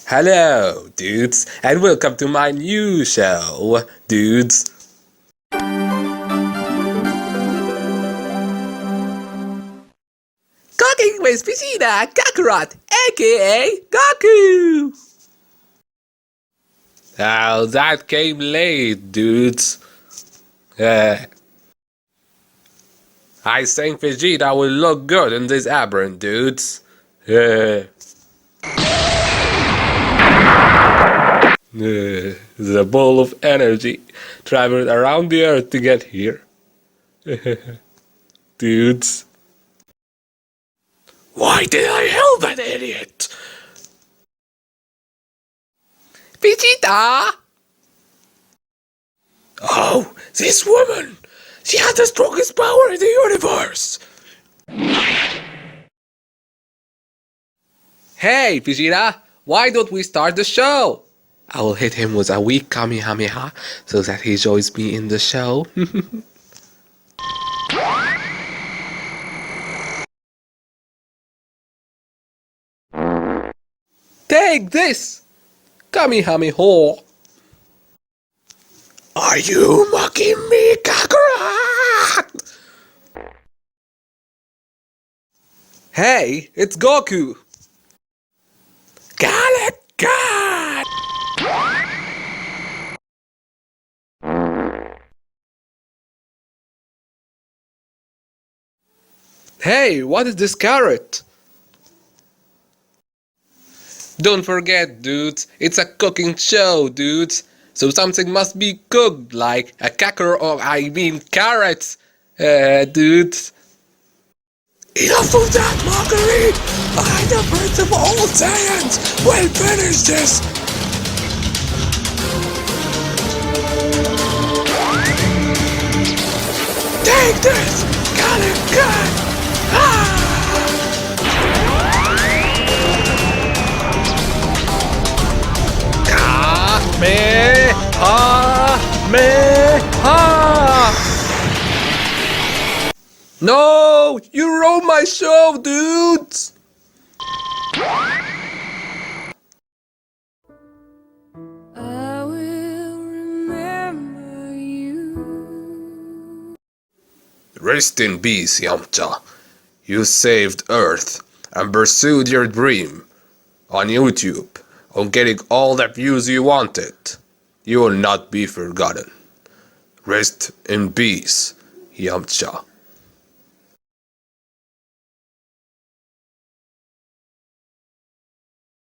Hello, dudes, and welcome to my new show, dudes. Cooking with Vegeta, Kakarot, aka Goku! Oh, that came late, dudes. I think Vegeta will look good in this apron, dudes. The ball of energy traveled around the earth to get here. Dudes. Why did I help that idiot? Vegeta! Oh, this woman! She has the strongest power in the universe! Hey, Vegeta! Why don't we start the show? I will hit him with a weak Kamehameha so that he joins me in the show. Take this! Kamehamehul! Are you mocking me, Kakarot? Hey, it's Goku! Galick! Hey, what is this carrot? Don't forget, dudes, it's a cooking show, dudes. So something must be cooked, like a Kakarot, or I mean carrots, dudes. Enough of that mockery! I, the Prince of all Saiyans, will finish this! Take this, Galick! No! You ruined my show, dudes! I will remember you. Rest in peace, Yamcha. You saved Earth and pursued your dream on YouTube, on getting all the views you wanted. You will not be forgotten. Rest in peace, Yamcha.